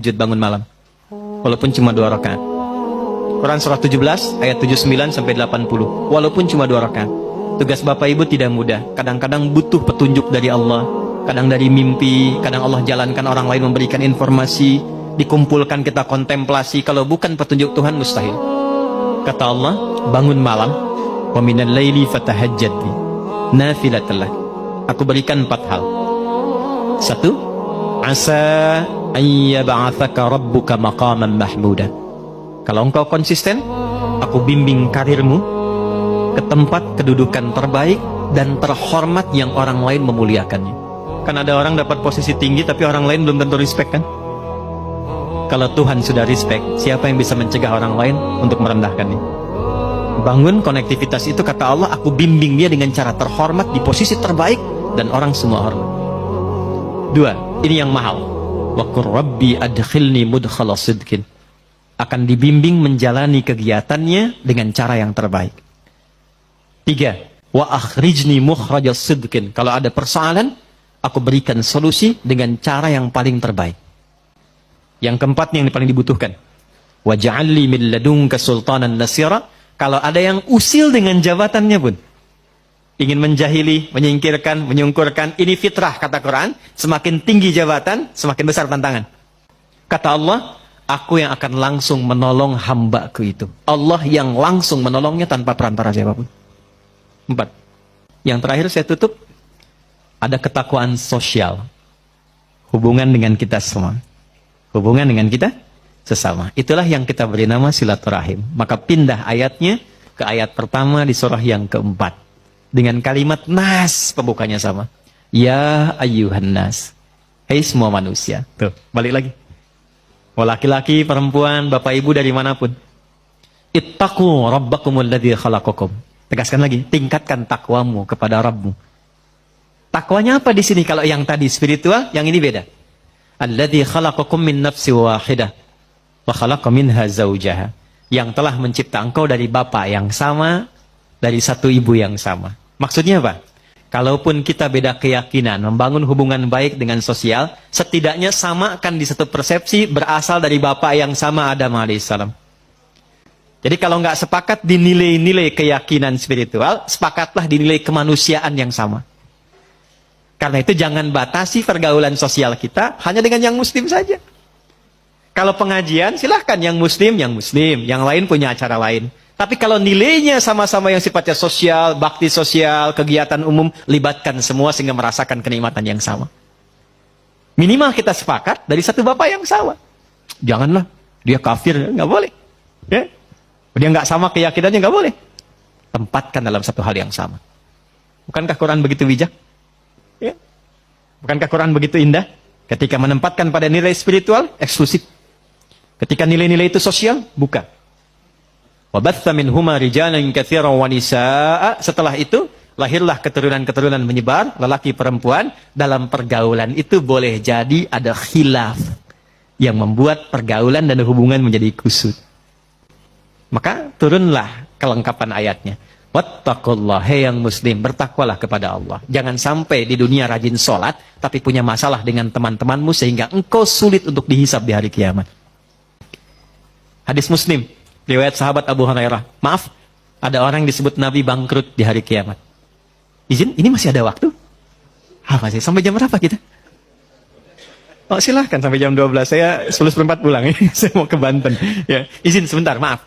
tahajud bangun malam. Walaupun cuma 2 rakaat. Quran surah 17 ayat 79 sampai 80. Walaupun cuma 2 rakaat. Tugas Bapak Ibu tidak mudah. Kadang-kadang butuh petunjuk dari Allah, kadang dari mimpi, kadang Allah jalankan orang lain memberikan informasi, dikumpulkan kita kontemplasi. Kalau bukan petunjuk Tuhan mustahil. Kata Allah, bangun malam, wa minal laili fatahajjad bi nafilatal lak. Aku berikan 4 hal. 1, asa ayyab'atsaka rabbuka maqaman mahmuda. Kalau engkau konsisten, aku bimbing karirmu ke tempat kedudukan terbaik dan terhormat yang orang lain memuliakannya. Kan ada orang dapat posisi tinggi tapi orang lain belum tentu respect kan? Kalau Tuhan sudah respect, siapa yang bisa mencegah orang lain untuk merendahkannya? Bangun konektivitas itu, kata Allah, aku bimbing dia dengan cara terhormat di posisi terbaik dan orang semua hormat. 2, ini yang mahal. Wa qur rabbi adkhilni mudkhala sidqin. Akan dibimbing menjalani kegiatannya dengan cara yang terbaik. 3, wa akhrijni mukhrajas sidqin. Kalau ada persoalan, aku berikan solusi dengan cara yang paling terbaik. Yang keempat yang paling dibutuhkan. Waj'alli min ladunka sultanan nasira. Kalau ada yang usil dengan jabatannya pun, ingin menjahili, menyingkirkan, menyungkurkan, ini fitrah kata Quran. Semakin tinggi jabatan, semakin besar tantangan. Kata Allah, aku yang akan langsung menolong hambaku itu. Allah yang langsung menolongnya tanpa perantara siapapun. 4. Yang terakhir saya tutup, ada ketakwaan sosial. Hubungan dengan kita semua. Hubungan dengan kita sesama. Itulah yang kita beri nama silaturahim. Maka pindah ayatnya ke ayat pertama di surah yang keempat. Dengan kalimat nas, pembukanya sama. Ya ayyuhan nas. Hei semua manusia. Tuh, balik lagi. Laki-laki, perempuan, bapak ibu dari manapun. Ittaqu rabbakumul ladzi khalaqakum. Tegaskan lagi, tingkatkan takwamu kepada Rabbmu. Takwanya apa di sini? Kalau yang tadi spiritual, yang ini beda. Alladzi khalaqakum min nafsin wahidah wa khalaqa minha zawjaha. Yang telah mencipta engkau dari bapak yang sama, dari satu ibu yang sama. Maksudnya apa? Kalaupun kita beda keyakinan, membangun hubungan baik dengan sosial, setidaknya samakan di satu persepsi berasal dari bapak yang sama, Adam alaihissalam. Jadi kalau nggak sepakat di nilai-nilai keyakinan spiritual, sepakatlah di nilai kemanusiaan yang sama. Karena itu jangan batasi pergaulan sosial kita hanya dengan yang muslim saja. Kalau pengajian silahkan yang muslim, yang lain punya acara lain. Tapi kalau nilainya sama-sama yang sifatnya sosial, bakti sosial, kegiatan umum, libatkan semua sehingga merasakan kenikmatan yang sama. Minimal kita sepakat dari satu bapak yang sama. Janganlah dia kafir, nggak boleh. Ya? Dia nggak sama keyakinannya, nggak boleh. Tempatkan dalam satu hal yang sama. Bukankah Quran begitu bijak? Ya. Bukankah Quran begitu indah? Ketika menempatkan pada nilai spiritual, eksklusif. Ketika nilai-nilai itu sosial, buka. Wabatha minhuma rijalan katsiran wa nisaa. Setelah itu, lahirlah keturunan-keturunan menyebar, lelaki perempuan. Dalam pergaulan itu boleh jadi ada khilaf yang membuat pergaulan dan hubungan menjadi kusut. Maka turunlah kelengkapan ayatnya. Wattaqullah, hei yang muslim, bertakwalah kepada Allah. Jangan sampai di dunia rajin sholat, tapi punya masalah dengan teman-temanmu sehingga engkau sulit untuk dihisab di hari kiamat. Hadis Muslim, riwayat sahabat Abu Hurairah. Maaf, ada orang yang disebut Nabi bangkrut di hari kiamat. Izin, ini masih ada waktu? Masih, sampai jam berapa kita? Oh silahkan sampai jam 12, saya 11:04 pulang. Saya mau ke Banten. Ya, izin sebentar, maaf.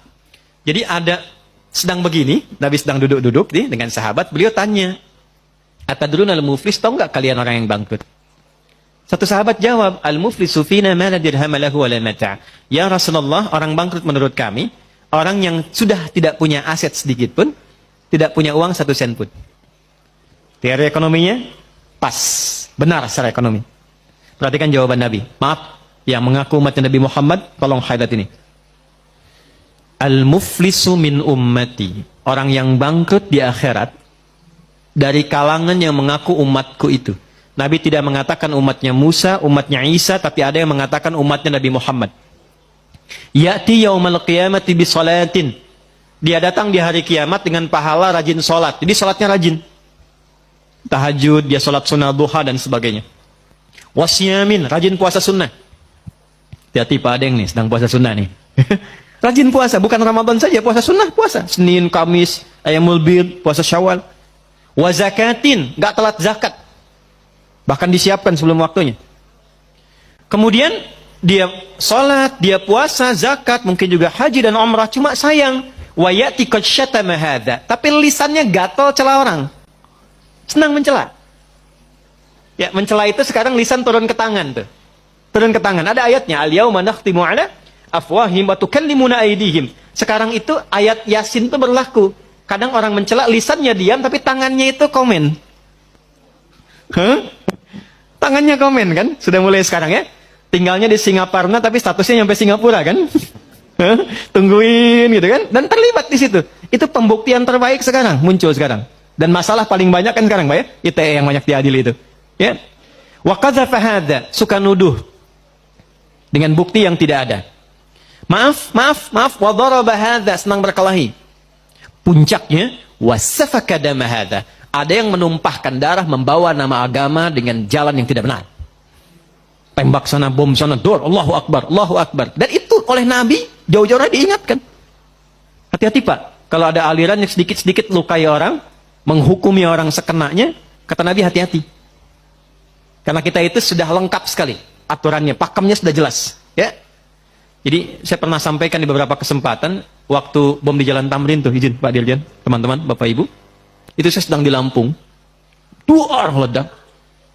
Jadi ada sedang begini, Nabi sedang duduk-duduk nih dengan sahabat, beliau tanya, atadruna al-muflis, tahu nggak kalian orang yang bangkrut? Satu sahabat jawab, al-muflisu fina ma la dirham lahu wa la mata'. Ya Rasulullah, orang bangkrut menurut kami, orang yang sudah tidak punya aset sedikit pun, tidak punya uang 1 sen pun. Teori ekonominya pas, benar secara ekonomi. Perhatikan jawaban Nabi. Maaf, yang mengaku umatnya Nabi Muhammad, tolong highlight ini. Al-muflisu min ummati. Orang yang bangkrut di akhirat dari kalangan yang mengaku umatku itu. Nabi tidak mengatakan umatnya Musa, umatnya Isa, tapi ada yang mengatakan umatnya Nabi Muhammad. Ya'ti yaumal qiyamati bi salatin. Dia datang di hari kiamat dengan pahala rajin salat. Jadi salatnya rajin. Tahajud, dia salat sunnah duha dan sebagainya. Wasyamin, rajin puasa sunnah. Hati-hati Pak Adeng nih, sedang puasa sunnah nih. Rajin puasa, bukan Ramadan saja, puasa sunnah puasa. Senin, Kamis, Ayyamul Bid, puasa Syawal. Wa zakatin, nggak telat zakat. Bahkan disiapkan sebelum waktunya. Kemudian dia sholat, dia puasa, zakat, mungkin juga haji dan umrah. Cuma sayang, wa ya'ti qad syatama hadza. Tapi lisannya gatal cela orang. Senang mencela. Ya, mencela itu sekarang lisan turun ke tangan tuh. Turun ke tangan. Ada ayatnya, al-yauma nakhtimu ala afwahim wa tukallimuna aydihim. Sekarang itu ayat Yasin itu berlaku. Kadang orang mencela, lisannya diam tapi tangannya itu komen. Hah? Tangannya komen kan? Sudah mulai sekarang ya. Tinggalnya di Singaparna tapi statusnya nyampe Singapura kan? Hah? Tungguin gitu kan? Dan terlibat di situ. Itu pembuktian terbaik sekarang, muncul sekarang. Dan masalah paling banyak kan sekarang, Pak ya? ITE yang banyak diadili itu. Ya. Wa qadzafa hadza, suka nuduh dengan bukti yang tidak ada. Maaf, wa daraba hadza, senang berkelahi. Puncaknya wasafaka dama hadza. Ada yang menumpahkan darah, membawa nama agama dengan jalan yang tidak benar. Tembak sana, bom sana, dor, Allahu Akbar, Allahu Akbar. Dan itu oleh Nabi jauh-jauh diingatkan. Hati-hati Pak, kalau ada aliran yang sedikit-sedikit lukai orang, menghukumi orang sekenanya, kata Nabi hati-hati. Karena kita itu sudah lengkap sekali aturannya, pakemnya sudah jelas, ya. Jadi saya pernah sampaikan di beberapa kesempatan waktu bom di Jalan Tamrin tuh, izin Pak Dirjen, teman-teman, Bapak Ibu. Itu saya sedang di Lampung. Duar ledak.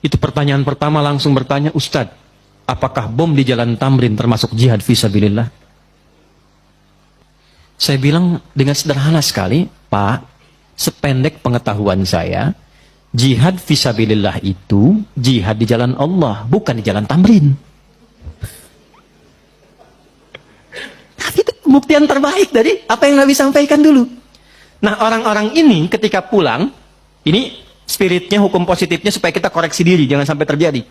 Itu pertanyaan pertama langsung bertanya, Ustadz, apakah bom di Jalan Tamrin termasuk jihad fisabilillah? Saya bilang dengan sederhana sekali, Pak, sependek pengetahuan saya, jihad fisabilillah itu jihad di jalan Allah, bukan di Jalan Tamrin. Tapi itu pembuktian terbaik dari apa yang Nabi sampaikan dulu. Nah, orang-orang ini ketika pulang, ini spiritnya, hukum positifnya supaya kita koreksi diri, jangan sampai terjadi.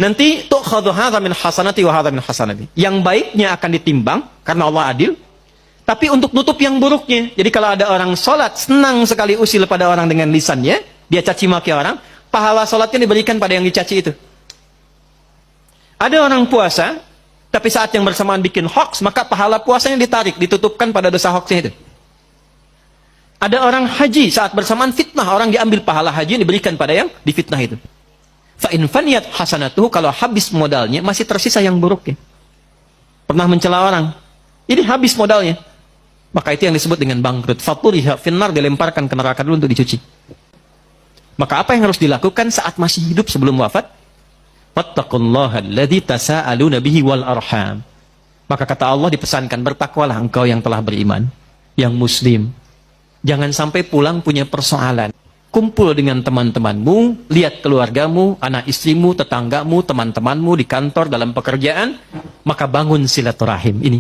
Nanti tu'khadhu hadza min hasanati wa hadza min hasanati. Yang baiknya akan ditimbang karena Allah adil, tapi untuk nutup yang buruknya. Jadi kalau ada orang sholat senang sekali usil pada orang dengan lisannya, dia caci maki orang, pahala sholatnya diberikan pada yang dicaci itu. Ada orang puasa, tapi saat yang bersamaan bikin hoax, maka pahala puasanya ditarik, ditutupkan pada dosa hoaxnya itu. Ada orang haji, saat bersamaan fitnah, orang diambil pahala haji diberikan pada yang difitnah itu. Fa in faniyat hasanatuhu, kalau habis modalnya masih tersisa yang buruknya. Pernah mencela orang, ini habis modalnya. Maka itu yang disebut dengan bangkrut. Faturiha finnar, dilemparkan ke neraka dulu untuk dicuci. Maka apa yang harus dilakukan saat masih hidup sebelum wafat? Wattaqullaha alladzi tasaaluna bihi wal arham. Maka kata Allah dipesankan, bertakwalah engkau yang telah beriman, yang muslim. Jangan sampai pulang punya persoalan. Kumpul dengan teman-temanmu, lihat keluargamu, anak istrimu, tetanggamu, teman-temanmu di kantor, dalam pekerjaan, maka bangun silaturahim ini.